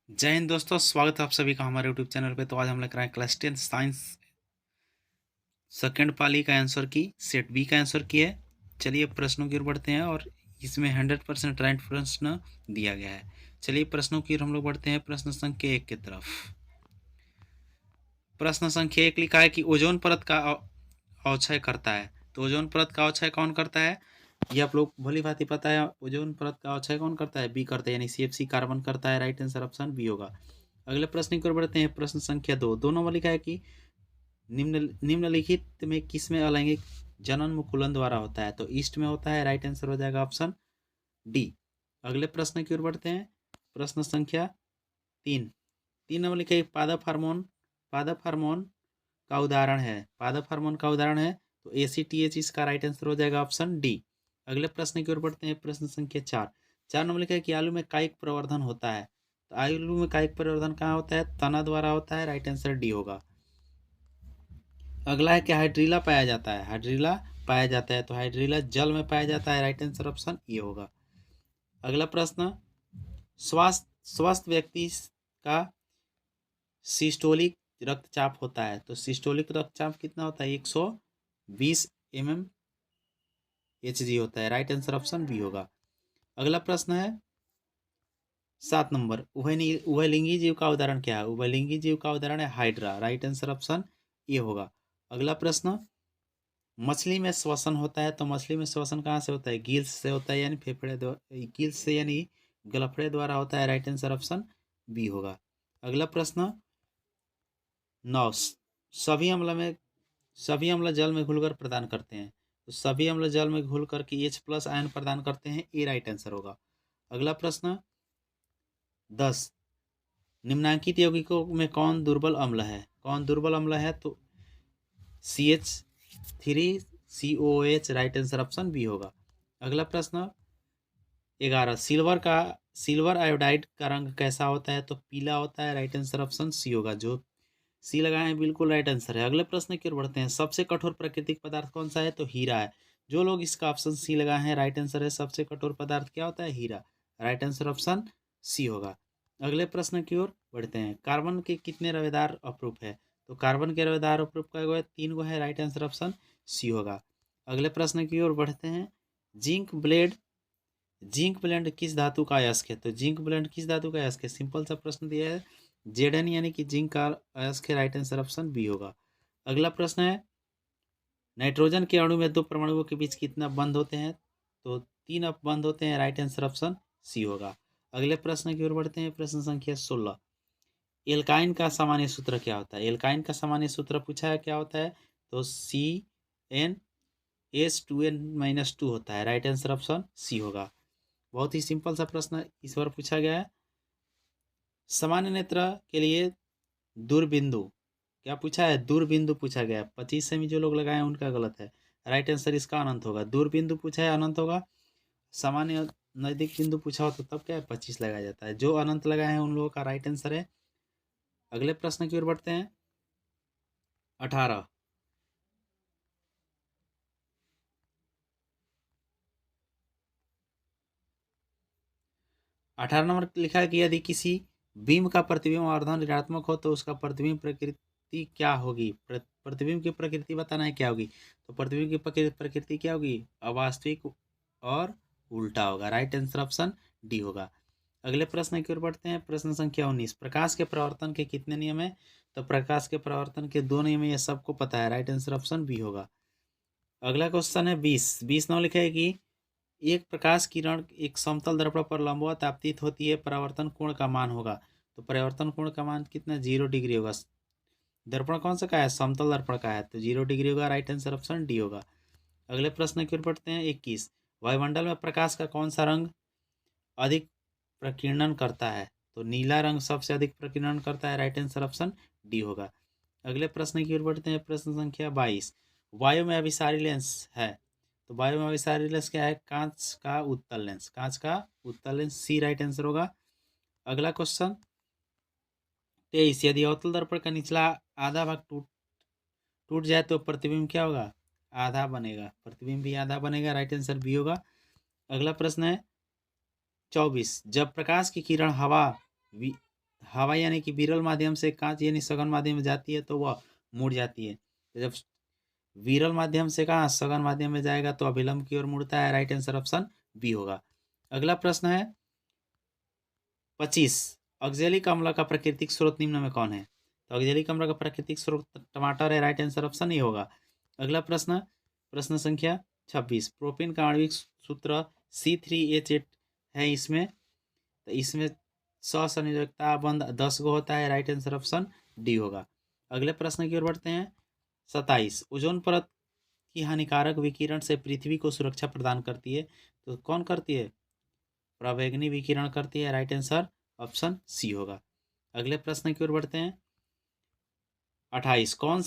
जय हिंद दोस्तों, स्वागत है आप सभी का हमारे यूट्यूब चैनल पे। तो आज हम लेकर आए क्लास 10 साइंस सेकेंड पाली का आंसर की सेट बी का आंसर की है। चलिए प्रश्नों की ओर बढ़ते हैं और इसमें 100% राइट प्रश्न दिया गया है। चलिए प्रश्नों की ओर हम लोग बढ़ते हैं प्रश्न संख्या 1 की तरफ। प्रश्न संख्या 1 लिखा है कि ओजोन परत का अवक्षय करता है। तो ओजोन परत का अवक्षय कौन करता है, ये आप लोग भली भांति पता है। ओजोन परत का अवक्षय कौन करता है, बी करता है, यानी CFC कार्बन करता है। राइट आंसर ऑप्शन बी होगा। अगले प्रश्न की ओर बढ़ते हैं। प्रश्न संख्या 2 दोनों में लिखा है कि निम्नलिखित में किसमें अलैंगिक जनन मुकुलन द्वारा होता है। तो ईस्ट में होता है। राइट आंसर हो जाएगा ऑप्शन डी। अगले प्रश्न की ओर बढ़ते हैं। प्रश्न संख्या 3 नंबर लिखा है पादप हार्मोन का उदाहरण है। पादप हार्मोन का उदाहरण है तो ACTH इसका राइट आंसर हो जाएगा ऑप्शन डी। अगले प्रश्न की ओर बढ़ते हैं। प्रश्न संख्या 4 नंबर लिखा है कि आलू में कायिक प्रवर्धन होता है। तो आलू में कायिक प्रवर्धन कहाँ होता है, तना द्वारा होता है। राइट आंसर डी होगा। अगला है कि हाइड्रीला पाया जाता है। हाइड्रीला पाया जाता है तो हाइड्रीला जल में पाया जाता है। राइट आंसर ऑप्शन ए होगा। अगला प्रश्न, स्वस्थ व्यक्ति का सिस्टोलिक रक्तचाप होता है। तो सिस्टोलिक रक्तचाप कितना होता है, 120 mmHg होता है। राइट आंसर ऑप्शन बी होगा। अगला प्रश्न है 7 नंबर, उभयलिंगी जीव का उदाहरण क्या है। उभयलिंगी जीव का उदाहरण है hydra. Right answer option A होगा। अगला प्रश्न, मछली में श्वसन होता है। तो मछली में श्वसन कहाँ से होता है, गिल्स से होता है, यानी फेफड़े द्वारा, गिल्स से यानी गलफड़े द्वारा होता है। राइट आंसर ऑप्शन बी होगा। अगला प्रश्न 9, सभी अम्ल जल में घुलकर प्रदान करते हैं। तो सभी अम्ल जल में घुल करके H+ आयन प्रदान करते हैं। ए राइट आंसर होगा। अगला प्रश्न 10, निम्नांकित यौगिकों में कौन दुर्बल अम्ल है। कौन दुर्बल अम्ल है, तो CH3COOH। Right answer option B होगा। अगला प्रश्न 11, सिल्वर आयोडाइड का रंग कैसा होता है। तो पीला होता है। राइट आंसर ऑप्शन सी होगा। जो सी लगाए हैं बिल्कुल राइट आंसर है। अगले प्रश्न की ओर बढ़ते हैं। सबसे कठोर प्राकृतिक पदार्थ कौन सा है, तो हीरा है। जो लोग इसका ऑप्शन सी लगाए हैं राइट आंसर है। सबसे कठोर पदार्थ क्या होता है, हीरा। राइट आंसर ऑप्शन सी होगा। अगले प्रश्न की ओर बढ़ते हैं। कार्बन के कितने रवेदार अप्रूप है। तो कार्बन के रवेदार अप्रूप का है 3 गो है। राइट आंसर ऑप्शन सी होगा। अगले प्रश्न की ओर बढ़ते हैं। जिंक ब्लेड जिंक ब्लेंड किस धातु का अयस्क है। तो जिंक ब्लेंड किस धातु का अयस्क है, सिंपल सा प्रश्न दिया है। Zn यानी कि जिंक का अयस्क है। राइट आंसर ऑप्शन बी होगा। अगला प्रश्न है, नाइट्रोजन के अणु में 2 परमाणुओं के बीच कितना बंध होते हैं। तो 3 बंध होते हैं। राइट आंसर ऑप्शन सी होगा। अगले प्रश्न की ओर बढ़ते हैं। प्रश्न संख्या 16, एल्काइन का सामान्य सूत्र क्या होता है। एल्काइन का सामान्य सूत्र पूछा है, क्या होता है, तो CnH2n-2 होता है। राइट आंसर ऑप्शन सी होगा। बहुत ही सिंपल सा प्रश्न इस बार पूछा गया है। सामान्य नेत्र के लिए दूरबिंदु क्या पूछा है, दूरबिंदु पूछा गया है। 25 सेमी जो लोग लगाए हैं उनका गलत है। राइट आंसर इसका अनंत होगा। दूरबिंदु पूछा है, अनंत होगा। सामान्य नजदीक बिंदु पूछा हो तो तब क्या है, 25 लगाया जाता है। जो अनंत लगाए हैं उन लोगों का राइट आंसर है। अगले प्रश्न की ओर बढ़ते हैं। 18 नंबर लिखा है कि यदि किसी बीम का प्रतिबिंब आवर्धन ऋणात्मक हो तो उसका प्रतिबिंब प्रकृति क्या होगी। प्रतिबिंब की प्रकृति बताना है क्या होगी। तो प्रतिबिंब की प्रकृति क्या होगी, अवास्तविक और उल्टा होगा। राइट आंसर ऑप्शन डी होगा। अगले प्रश्न की ओर बढ़ते हैं। प्रश्न संख्या 19, प्रकाश के प्रवर्तन के कितने नियम है। तो प्रकाश के प्रवर्तन के 2 नियम है, ये सबको पता है। राइट आंसर ऑप्शन बी होगा। अगला क्वेश्चन है 20 नंबर लिखा है कि एक प्रकाश किरण एक समतल दर्पण पर लंबवत आपतित होती है, परावर्तन कोण का मान होगा। तो परावर्तन कोण का मान कितना, 0 डिग्री होगा। दर्पण कौन सा का है, समतल दर्पण का है, तो 0 डिग्री होगा। राइट आंसर ऑप्शन डी होगा। अगले प्रश्न की ओर बढ़ते हैं। 21, वायुमंडल में प्रकाश का कौन सा रंग अधिक प्रकीर्णन करता है। तो नीला रंग सबसे अधिक प्रकीर्णन करता है। राइट आंसर ऑप्शन डी होगा। अगले प्रश्न की ओर बढ़ते हैं। प्रश्न संख्या 22, वायु में अभिसारी लेंस है। तो वायु में अभिसारी लेंस क्या है, कांच का उत्तल लेंस। कांच का उत्तल लेंस, सी राइट आंसर होगा। अगला क्वेश्चन 23, यदि अवतल दर्पण का निचला आधा भाग टूट टूट जाए तो प्रतिबिंब क्या होगा, आधा बनेगा। प्रतिबिंब भी आधा बनेगा। राइट आंसर बी होगा। अगला प्रश्न है 24, जब प्रकाश की किरण हवा यानी कि विरल माध्यम से कांच यानी सघन माध्यम में जाती है तो वह मुड़ जाती है। तो जब विरल माध्यम से कहाँ सघन माध्यम में जाएगा तो अभिलंब की ओर मुड़ता है। राइट आंसर ऑप्शन बी होगा। अगला प्रश्न है 25। ऑक्जेलिक अम्ल का प्राकृतिक स्रोत निम्न में कौन है? तो ऑक्जेलिक अम्ल का प्राकृतिक स्रोत टमाटर है। राइट आंसर ऑप्शन ए होगा। अगला प्रश्न, प्रश्न संख्या 26। प्रोपेन का आणविक सूत्र C3H8 है इसमें, तो इसमें ससंयोजकता बंध 10 गो होता है। राइट आंसर ऑप्शन डी होगा। अगले प्रश्न की ओर बढ़ते हैं। 27। ओजोन परत की हानिकारक विकिरण से पृथ्वी को सुरक्षा प्रदान करती है, तो कौन करती है? पराबैंगनी विकिरण करती है। राइट आंसर ऑप्शन सी होगा। अगले प्रश्न की ओर बढ़ते हैं। 28। कौन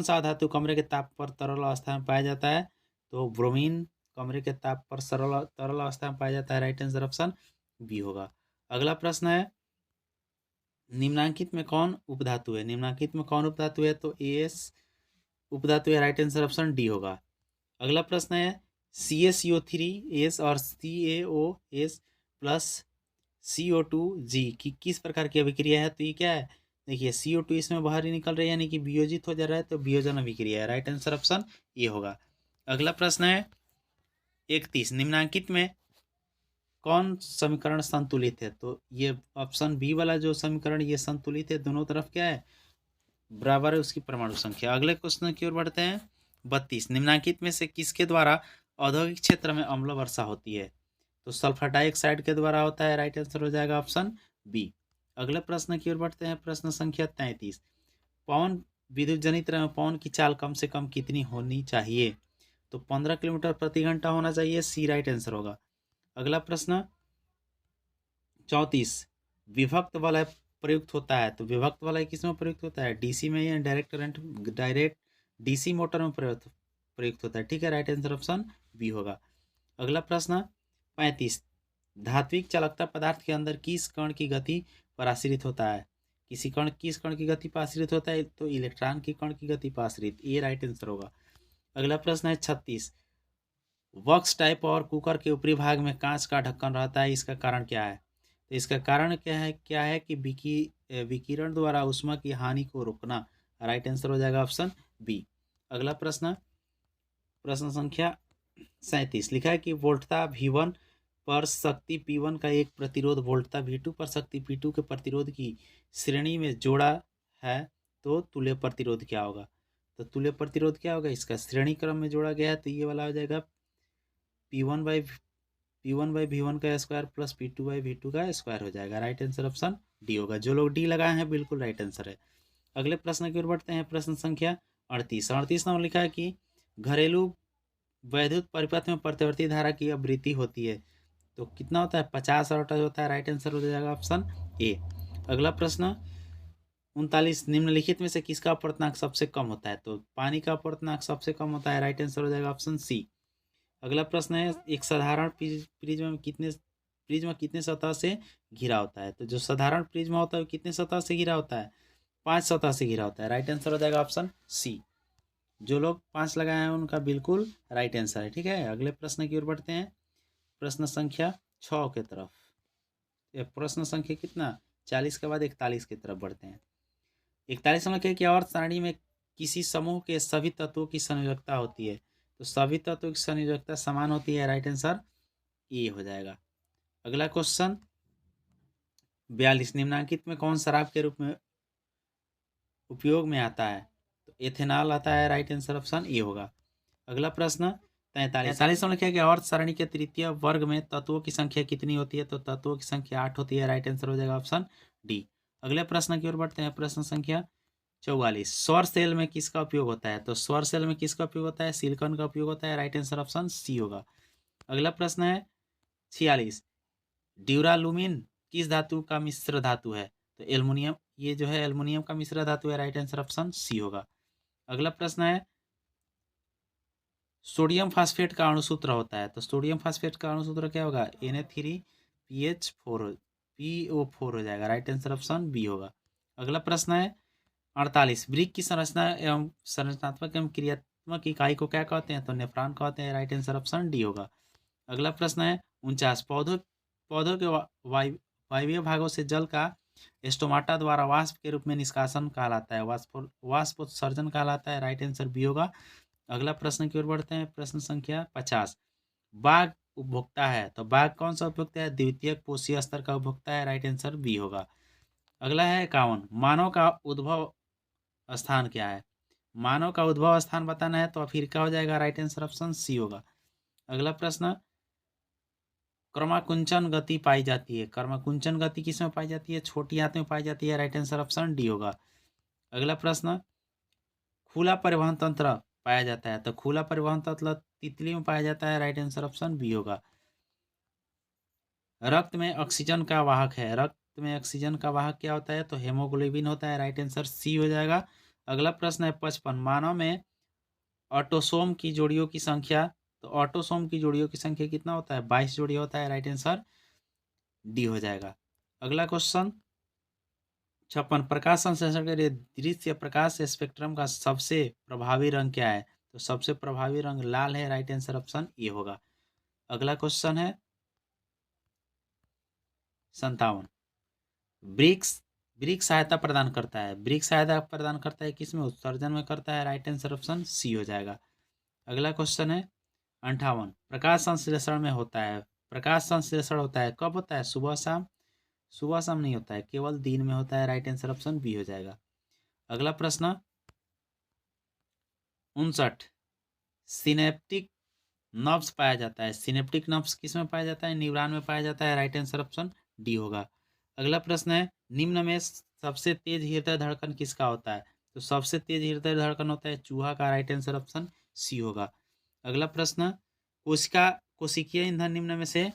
सा धातु कमरे के ताप पर तरल अवस्था में पाया जाता है? तो ब्रोमीन कमरे के ताप पर तरल अवस्था में पाया जाता है। राइट आंसर ऑप्शन बी होगा। अगला प्रश्न है निम्नांकित में कौन उपधातु है? निम्नांकित में कौन उपधातु है? तो एस उपधातु है। राइट आंसर ऑप्शन डी होगा। अगला प्रश्न है CaCO3 और CaOS प्लस CO2G की किस प्रकार की अभिक्रिया है? तो ये क्या है? देखिए CO2 इसमें बाहर ही निकल रही है यानी कि वियोजित हो जा रहा है, तो वियोजन अभिक्रिया है। राइट आंसर ऑप्शन ये होगा। अगला प्रश्न है 31। निम्नांकित में कौन समीकरण संतुलित है? तो ये ऑप्शन बी वाला जो समीकरण ये संतुलित है, दोनों तरफ क्या है? बराबर है उसकी परमाणु संख्या। अगले क्वेश्चन की ओर बढ़ते हैं। 32। निम्नांकित में से किसके द्वारा औद्योगिक क्षेत्र में अम्ल वर्षा होती है? तो सल्फर डाइऑक्साइड के द्वारा होता है। राइट आंसर हो जाएगा ऑप्शन बी। अगले प्रश्न की ओर बढ़ते हैं। प्रश्न संख्या 33। पवन विद्युत जनित्र में पवन की चाल कम से कम कितनी होनी चाहिए? तो 15 किलोमीटर प्रति घंटा होना चाहिए। सी राइट आंसर होगा। अगला प्रश्न 34। विभक्त वलय प्रयुक्त होता है, तो विभक्त वलय किसमें प्रयुक्त होता है? डीसी में या direct current direct DC motor में प्रयुक्त होता है। ठीक है, राइट आंसर ऑप्शन बी होगा। अगला प्रश्न 35। धात्विक चालकता पदार्थ के अंदर किस कण की गति पर आश्रित होता है? किस कण की गति पर आश्रित होता है? तो इलेक्ट्रॉन की कण की गति पर आश्रित। ये राइट आंसर होगा। अगला प्रश्न है 36। वॉक्स टाइप और कुकर के ऊपरी भाग में कांच का ढक्कन रहता है, इसका कारण क्या है? तो इसका कारण क्या है कि विकिरण द्वारा ऊष्मा की हानि को रोकना। राइट आंसर हो जाएगा ऑप्शन बी। अगला प्रश्न, प्रश्न संख्या 37। लिखा है कि वोल्टता V1 पर शक्ति P1 का एक प्रतिरोध वोल्टता V2 पर शक्ति P2 के प्रतिरोध की श्रेणी में जोड़ा है, तो तुल्य प्रतिरोध क्या होगा? तो तुल्य प्रतिरोध क्या होगा? इसका श्रेणी क्रम में जोड़ा गया है, तो ये वाला हो जाएगा P1 बाई V1 का square plus P2 by V2 का स्क्वायर हो जाएगा। राइट आंसर ऑप्शन डी होगा। जो लोग डी लगाए हैं बिल्कुल राइट आंसर है। अगले प्रश्न की ओर बढ़ते हैं। प्रश्न संख्या 38 में लिखा है कि घरेलू वैद्युत परिपथ में प्रतिवर्ती धारा की आवृत्ति होती है, तो कितना होता है? 50 हर्ट्ज होता है। राइट आंसर हो जाएगा ऑप्शन ए। अगला प्रश्न 39। निम्नलिखित में से किसका अपवर्तनांक सबसे कम होता है? तो पानी का अपवर्तनांक सबसे कम होता है। राइट आंसर हो जाएगा ऑप्शन सी। अगला प्रश्न है एक साधारण प्रिज्म कितने सतह से घिरा होता है? तो जो साधारण प्रिज्म होता है वो कितने सतह से घिरा होता है? 5 सतह से घिरा होता है। राइट आंसर हो जाएगा ऑप्शन सी। जो लोग 5 लगाए हैं उनका बिल्कुल राइट आंसर है। ठीक है, अगले प्रश्न की ओर बढ़ते हैं। प्रश्न संख्या 6 के तरफ। प्रश्न संख्या कितना? 40 के बाद 41 की तरफ बढ़ते हैं। 41 में क्या कि आवर्त सारणी में किसी समूह के सभी तत्वों की संयोजकता होती है, तो सभी तत्वों की संयोजकता समान होती है। राइट आंसर ए हो जाएगा। अगला क्वेश्चन 42। निम्नांकित में कौन शराब के रूप में उपयोग में आता है? तो एथेनॉल आता है। राइट आंसर ऑप्शन ए होगा। अगला प्रश्न 43 में लिखा है कि आवर्त सारणी के तृतीय वर्ग में तत्वों की संख्या कितनी होती है? तो तत्वों की संख्या 8 होती है। राइट आंसर हो जाएगा ऑप्शन डी। अगले प्रश्न की ओर बढ़ते हैं। प्रश्न संख्या 44। सौर सेल में किसका उपयोग होता है? तो सौर सेल में किसका उपयोग होता है? सिलिकॉन का उपयोग होता है। राइट आंसर ऑप्शन सी होगा। अगला प्रश्न है 46। ड्यूरालुमिन किस धातु का मिश्र धातु है? तो एल्युमिनियम, ये जो है एल्युमिनियम का मिश्र धातु है। राइट आंसर ऑप्शन सी होगा। अगला प्रश्न है सोडियम फास्फेट का अणुसूत्र होता है, तो सोडियम फास्फेट का अणुसूत्र क्या होगा? Na3PH4 PO4 हो जाएगा। राइट आंसर ऑप्शन बी होगा। अगला प्रश्न है 48। वृक्क की संरचना एवं संरचनात्मक एवं क्रियात्मक इकाई को क्या कहते हैं? तो नेफ्रॉन कहते हैं। राइट आंसर ऑप्शन डी होगा। अगला प्रश्न है 49। पौधों के वायवीय भागों से जल का स्टोमाटा द्वारा वाष्प के रूप में निष्कासन कहलाता है, वाष्पोत्सर्जन कहलाता है। राइट आंसर बी होगा। अगला प्रश्न की ओर बढ़ते हैं, प्रश्न संख्या 50। बाघ उपभोक्ता है, तो बाघ कौन सा उपभोक्ता है? द्वितीयक पोषी स्तर का उपभोक्ता है। राइट आंसर बी होगा। अगला है 51। मानव का उद्भव स्थान क्या है? मानव का उद्भव स्थान बताना है तो अफ्रीका हो जाएगा। राइट आंसर ऑप्शन सी होगा। अगला प्रश्न, क्रमाकुंचन गति पाई जाती है, क्रमाकुंचन गति किसमें पाई जाती है? छोटी आंत में पाई जाती है। राइट आंसर ऑप्शन डी होगा। अगला प्रश्न, खुला परिवहन तंत्र पाया जाता है, तो खुला परिवहन तंत्र तितली में पाया जाता है। राइट आंसर ऑप्शन बी होगा। रक्त में ऑक्सीजन का वाहक है, रक्त में ऑक्सीजन का वाहक क्या होता है? तो हेमोग्लोबिन होता है। राइट आंसर सी हो जाएगा। अगला प्रश्न है 55। मानव में ऑटोसोम की जोड़ियों की संख्या, तो ऑटोसोम की जोड़ियों की संख्या कितना होता है? 22 जोड़ी होता है। राइट आंसर डी हो जाएगा। अगला क्वेश्चन 56। प्रकाश संश्लेषण के लिए दृश्य प्रकाश स्पेक्ट्रम का सबसे प्रभावी रंग क्या है? तो सबसे प्रभावी रंग लाल है। राइट आंसर ऑप्शन ए होगा। अगला क्वेश्चन है 57। ब्रिक्स ब्रिक्स सहायता प्रदान करता है, ब्रिक्स सहायता प्रदान करता है किसमें? उत्सर्जन में करता है। राइट आंसर ऑप्शन सी हो जाएगा। अगला क्वेश्चन है 58। प्रकाश संश्लेषण में होता है, प्रकाश संश्लेषण होता है कब होता है? सुबह शाम? सुबह शाम नहीं होता है, केवल दिन में होता है। राइट आंसर ऑप्शन बी हो जाएगा। अगला प्रश्न 59। सिनेप्टिक नर्व्स पाया जाता है, सिनेप्टिक नर्व्स किस में पाया जाता है? न्यूरॉन में पाया जाता है। राइट आंसर ऑप्शन डी होगा। अगला प्रश्न है, निम्न में सबसे तेज हृदय धड़कन किसका होता है? तो सबसे तेज हृदय धड़कन होता है चूहा का। राइट आंसर ऑप्शन सी होगा। अगला प्रश्न, कोशिका कोशिकीय ईंधन निम्न में से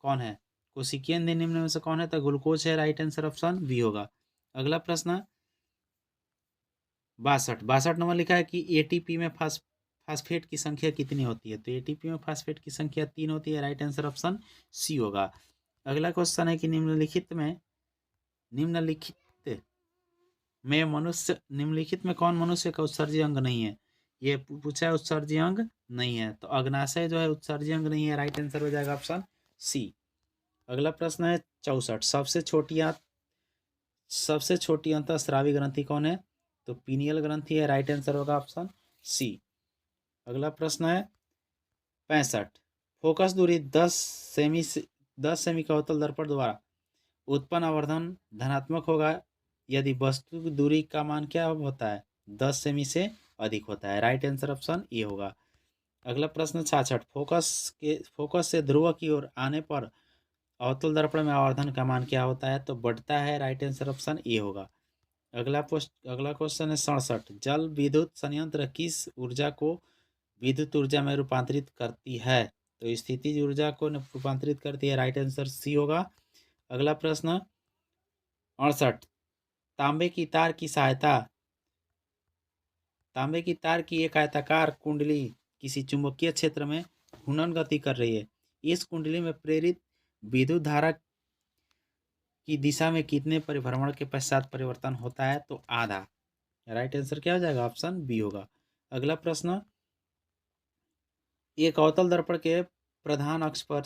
कौन है? कोशिकीय ईंधन निम्न में से कौन है? तो ग्लूकोज है। राइट आंसर ऑप्शन बी होगा। अगला प्रश्न 62 नंबर लिखा है कि एटीपी में फास्फेट की संख्या कितनी होती है? तो एटीपी में फास्फेट की संख्या 3 होती है। राइट आंसर ऑप्शन सी होगा। अगला क्वेश्चन है कि निम्नलिखित में कौन मनुष्य का उत्सर्जी अंग नहीं है? ये पूछा है, उत्सर्जी अंग नहीं है, तो अग्नाशय जो है उत्सर्जी अंग नहीं है। राइट आंसर हो जाएगा ऑप्शन सी। अगला प्रश्न है 64। सबसे छोटी अंतःस्रावी ग्रंथि कौन है? तो पीनियल ग्रंथि है। राइट आंसर होगा ऑप्शन सी। अगला प्रश्न है 65। फोकस दूरी 10 सेमी का अवतल दर्पण द्वारा उत्पन्न आवर्धन धनात्मक होगा यदि वस्तु की दूरी का मान क्या होता है? 10 सेमी से अधिक होता है। राइट आंसर ऑप्शन ए होगा। अगला प्रश्न 66। फोकस से ध्रुव की ओर आने पर अवतल दर्पण में आवर्धन का मान क्या होता है? तो बढ़ता है। राइट आंसर ऑप्शन ए होगा। अगला क्वेश्चन है 67। जल विद्युत संयंत्र किस ऊर्जा को विद्युत ऊर्जा में रूपांतरित करती है? तो स्थितिज ऊर्जा को रूपांतरित करती है। राइट आंसर सी होगा। अगला प्रश्न 68। तांबे की तार की एक आयताकार कुंडली किसी चुंबकीय क्षेत्र में घूर्णन गति कर रही है, इस कुंडली में प्रेरित विद्युत धारा की दिशा में कितने परिभ्रमण के पश्चात परिवर्तन होता है? तो आधा। राइट आंसर क्या हो जाएगा? ऑप्शन बी होगा। अगला प्रश्न, एक अवतल दर्पण के प्रधान अक्ष पर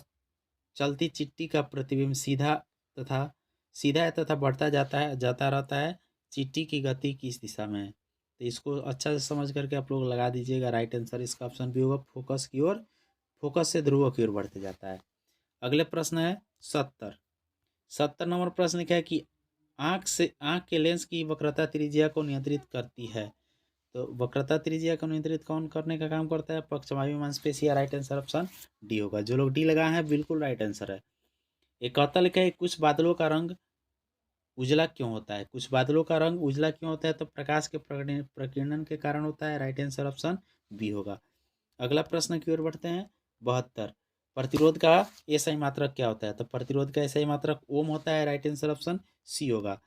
चलती चिट्टी का प्रतिबिंब सीधा है तथा बढ़ता जाता रहता है, चिट्टी की गति किस दिशा में है? तो इसको अच्छा से समझ करके आप लोग लगा दीजिएगा। राइट आंसर इसका ऑप्शन बी होगा, फोकस की ओर, फोकस से ध्रुव की ओर बढ़ते जाता है। अगले प्रश्न है 70 नंबर प्रश्न क्या है कि आंख के लेंस की वक्रता त्रिज्या को नियंत्रित करती है, तो वक्रता त्रिज्या को नियंत्रित कौन करने का काम करता है? पक्षवायु मांसपेशिया। राइट आंसर ऑप्शन डी होगा। जो लोग डी लगाए हैं बिल्कुल राइट आंसर है। एक अतल के कुछ बादलों का रंग उजला क्यों होता है? कुछ बादलों का रंग उजला क्यों होता है? तो प्रकाश के प्रकीर्णन के कारण होता है। राइट आंसर ऑप्शन बी होगा। अगला प्रश्न की ओर बढ़ते हैं 72। प्रतिरोध का एसआई मात्रक क्या होता है? तो प्रतिरोध का एसआई मात्रक ओम होता है। राइट आंसर ऑप्शन सी होगा।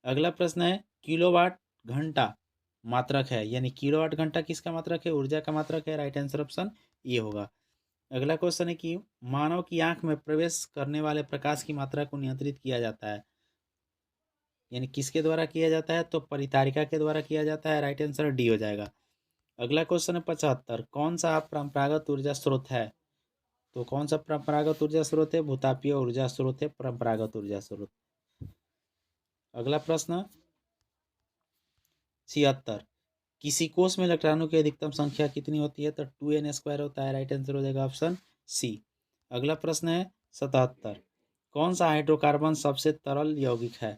अगला प्रश्न है किलोवाट घंटा मात्रक है, यानी किलोवाट घंटा किसका मात्रक है? ऊर्जा का मात्रक है। राइट आंसर ऑप्शन ए होगा। अगला क्वेश्चन है कि मानव की आंख में प्रवेश करने वाले प्रकाश की मात्रा को नियंत्रित किया जाता है, यानी किसके द्वारा किया जाता है? तो परितारिका के द्वारा किया जाता है। राइट आंसर डी हो जाएगा। अगला क्वेश्चन है 75। कौन सा परंपरागत ऊर्जा स्रोत है? तो कौन सा परंपरागत ऊर्जा स्रोत है? भूतापीय ऊर्जा स्रोत है परंपरागत ऊर्जा स्रोत। अगला प्रश्न 76, किसी कोष में इलेक्ट्रॉनों की अधिकतम संख्या कितनी होती है? तो 2n² होता है। राइट आंसर हो जाएगा ऑप्शन सी। अगला प्रश्न है 77, कौन सा हाइड्रोकार्बन सबसे तरल यौगिक है?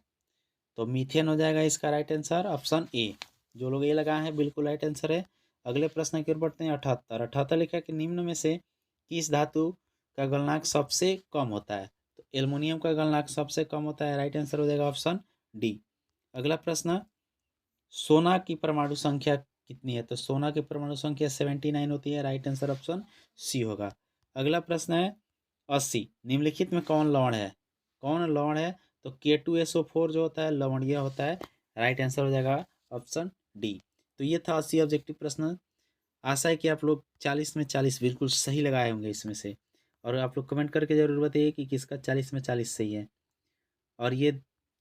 तो मीथेन हो जाएगा इसका राइट आंसर ऑप्शन ए। जो लोग ये लगाए हैं बिल्कुल राइट आंसर है। अगले प्रश्न की ओर बढ़ते हैं। 78 लिखा है कि निम्न में से किस धातु का गलनांक सबसे कम होता है? तो एल्युमिनियम का गलनांक सबसे कम होता है। राइट आंसर हो जाएगा ऑप्शन डी। अगला प्रश्न, सोना की परमाणु संख्या कितनी है? तो सोना की परमाणु संख्या 79 होती है। राइट आंसर ऑप्शन सी होगा। अगला प्रश्न है 80, निम्नलिखित में कौन लवण है? कौन लवण है? तो K2SO4 जो होता है लवणीय होता है। राइट आंसर हो जाएगा ऑप्शन डी। तो ये था 80 ऑब्जेक्टिव प्रश्न। आशा है कि आप लोग 40 में 40 बिल्कुल सही लगाए होंगे इसमें से। और आप लोग कमेंट करके जरूर बताइए कि किसका 40 में 40 सही है। और ये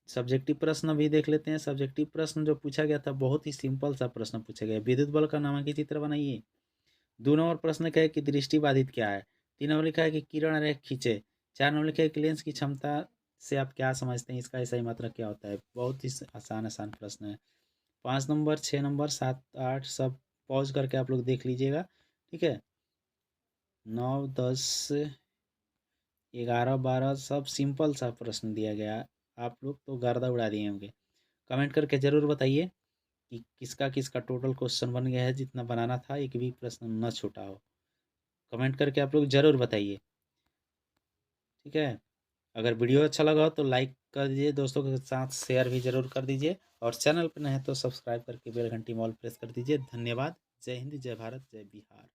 सब्जेक्टिव प्रश्न भी देख लेते हैं। सब्जेक्टिव प्रश्न जो पूछा गया था बहुत ही सिंपल सा प्रश्न पूछा गया। विद्युत बल का नामांकित चित्र बनाइए। 2 नंबर प्रश्न क्या है कि दृष्टि बाधित क्या है? 3 नंबर लिखा है कि किरण रेख खींचे। 4 नंबर लिखा है कि लेंस की क्षमता से आप क्या समझते हैं, इसका सही मात्रक क्या होता है? बहुत ही आसान आसान प्रश्न है। 5 नंबर 6 नंबर 7 8 सब पॉज करके आप लोग देख लीजिएगा। ठीक है, 9 10 11 12 सब सिंपल सा प्रश्न दिया गया। आप लोग तो गर्दा उड़ा दिए होंगे। कमेंट करके ज़रूर बताइए कि किसका किसका टोटल क्वेश्चन बन गया है, जितना बनाना था एक भी प्रश्न न छूटा हो। कमेंट करके आप लोग ज़रूर बताइए। ठीक है, अगर वीडियो अच्छा लगा हो तो लाइक कर दीजिए, दोस्तों के साथ शेयर भी ज़रूर कर दीजिए, और चैनल पर नए हैं तो सब्सक्राइब करके बेल घंटी मॉल प्रेस कर दीजिए। धन्यवाद। जय हिंद, जय भारत, जय बिहार।